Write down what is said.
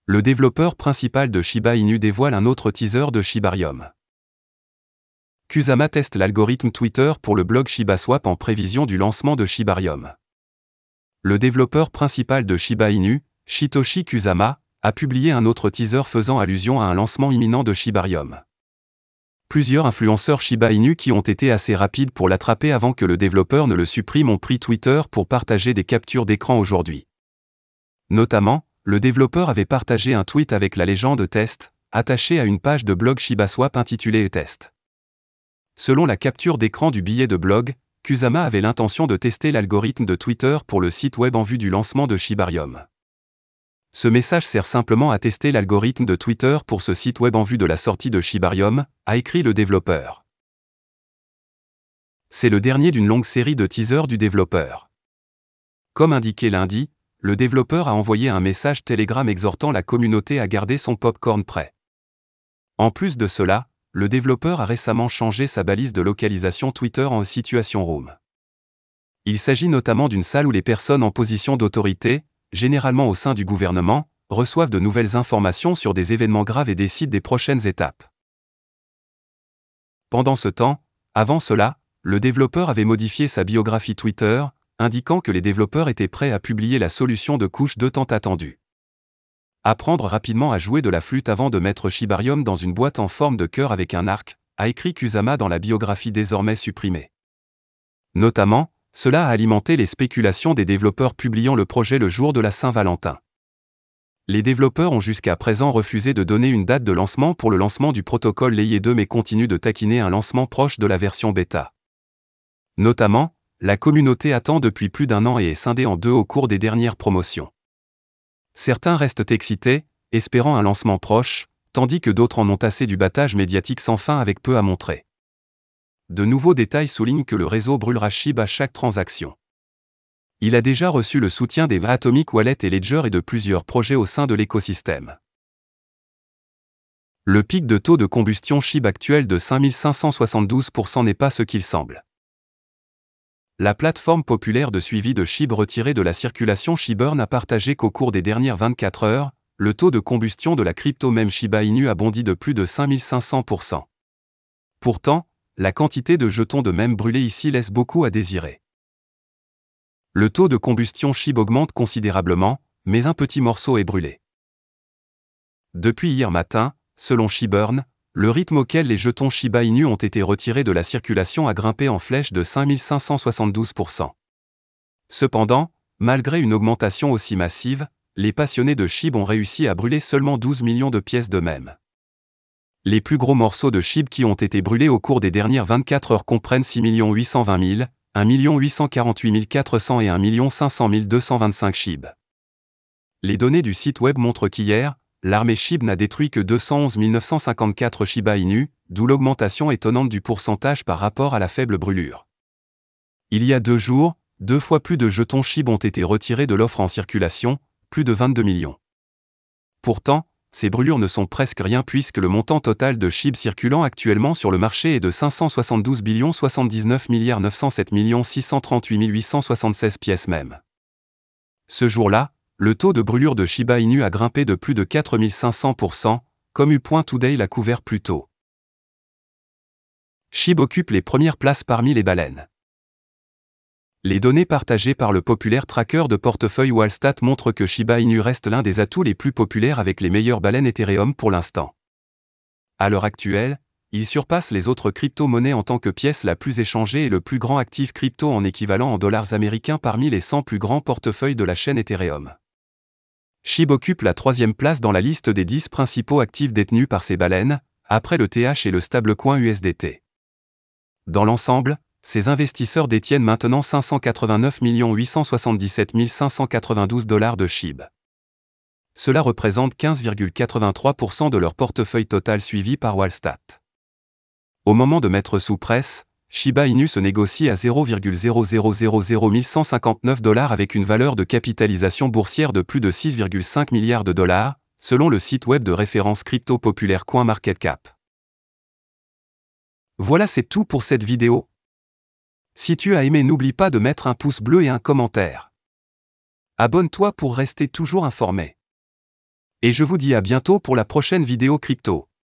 Le développeur principal de Shiba Inu dévoile un autre teaser de Shibarium. Kusama teste l'algorithme Twitter pour le blog ShibaSwap en prévision du lancement de Shibarium. Le développeur principal de Shiba Inu, Shitoshi Kusama, a publié un autre teaser faisant allusion à un lancement imminent de Shibarium. Plusieurs influenceurs Shiba Inu qui ont été assez rapides pour l'attraper avant que le développeur ne le supprime ont pris Twitter pour partager des captures d'écran aujourd'hui. Notamment, le développeur avait partagé un tweet avec la légende test, attaché à une page de blog ShibaSwap intitulée test. Selon la capture d'écran du billet de blog, Kusama avait l'intention de tester l'algorithme de Twitter pour le site web en vue du lancement de Shibarium. Ce message sert simplement à tester l'algorithme de Twitter pour ce site web en vue de la sortie de Shibarium, a écrit le développeur. C'est le dernier d'une longue série de teasers du développeur. Comme indiqué lundi, le développeur a envoyé un message Telegram exhortant la communauté à garder son popcorn prêt. En plus de cela, le développeur a récemment changé sa balise de localisation Twitter en Situation Room. Il s'agit notamment d'une salle où les personnes en position d'autorité, généralement au sein du gouvernement, reçoivent de nouvelles informations sur des événements graves et décident des prochaines étapes. Pendant ce temps, avant cela, le développeur avait modifié sa biographie Twitter, indiquant que les développeurs étaient prêts à publier la solution de couche 2 tant attendue. Apprendre rapidement à jouer de la flûte avant de mettre Shibarium dans une boîte en forme de cœur avec un arc, a écrit Kusama dans la biographie désormais supprimée. Notamment, cela a alimenté les spéculations des développeurs publiant le projet le jour de la Saint-Valentin. Les développeurs ont jusqu'à présent refusé de donner une date de lancement pour le lancement du protocole Layer 2 mais continuent de taquiner un lancement proche de la version bêta. Notamment, la communauté attend depuis plus d'un an et est scindée en deux au cours des dernières promotions. Certains restent excités, espérant un lancement proche, tandis que d'autres en ont assez du battage médiatique sans fin avec peu à montrer. De nouveaux détails soulignent que le réseau brûlera SHIB à chaque transaction. Il a déjà reçu le soutien des Atomic Wallet et Ledger et de plusieurs projets au sein de l'écosystème. Le pic de taux de combustion SHIB actuel de 5572% n'est pas ce qu'il semble. La plateforme populaire de suivi de SHIB retirée de la circulation SHIBurn a partagé qu'au cours des dernières 24 heures, le taux de combustion de la crypto meme Shiba Inu a bondi de plus de 5500%. Pourtant, la quantité de jetons de meme brûlés ici laisse beaucoup à désirer. Le taux de combustion SHIB augmente considérablement, mais un petit morceau est brûlé. Depuis hier matin, selon SHIBurn, le rythme auquel les jetons Shiba Inu ont été retirés de la circulation a grimpé en flèche de 5572%. Cependant, malgré une augmentation aussi massive, les passionnés de SHIB ont réussi à brûler seulement 12 millions de pièces de meme. Les plus gros morceaux de SHIB qui ont été brûlés au cours des dernières 24 heures comprennent 6 820 000, 1 848 400 et 1 500 225 SHIB. Les données du site web montrent qu'hier, l'armée SHIB n'a détruit que 211 954 Shiba Inu, d'où l'augmentation étonnante du pourcentage par rapport à la faible brûlure. Il y a 2 jours, 2 fois plus de jetons SHIB ont été retirés de l'offre en circulation, plus de 22 millions. Pourtant, ces brûlures ne sont presque rien puisque le montant total de SHIB circulant actuellement sur le marché est de 572 79 907 638 876 pièces même. Ce jour-là, le taux de brûlure de Shiba Inu a grimpé de plus de 4500%, comme U.Today l'a couvert plus tôt. SHIB occupe les premières places parmi les baleines. Les données partagées par le populaire tracker de portefeuille Wallstat montrent que Shiba Inu reste l'un des atouts les plus populaires avec les meilleures baleines Ethereum pour l'instant. À l'heure actuelle, il surpasse les autres crypto-monnaies en tant que pièce la plus échangée et le plus grand actif crypto en équivalent en dollars américains parmi les 100 plus grands portefeuilles de la chaîne Ethereum. SHIB occupe la 3e place dans la liste des 10 principaux actifs détenus par ces baleines, après le TH et le stablecoin USDT. Dans l'ensemble, ces investisseurs détiennent maintenant 589 877 592 $ de SHIB. Cela représente 15,83% de leur portefeuille total suivi par Wallstat. Au moment de mettre sous presse, Shiba Inu se négocie à 0,0000159 $ avec une valeur de capitalisation boursière de plus de 6,5 milliards de dollars, selon le site web de référence crypto populaire CoinMarketCap. Voilà, c'est tout pour cette vidéo. Si tu as aimé, n'oublie pas de mettre un pouce bleu et un commentaire. Abonne-toi pour rester toujours informé. Et je vous dis à bientôt pour la prochaine vidéo crypto.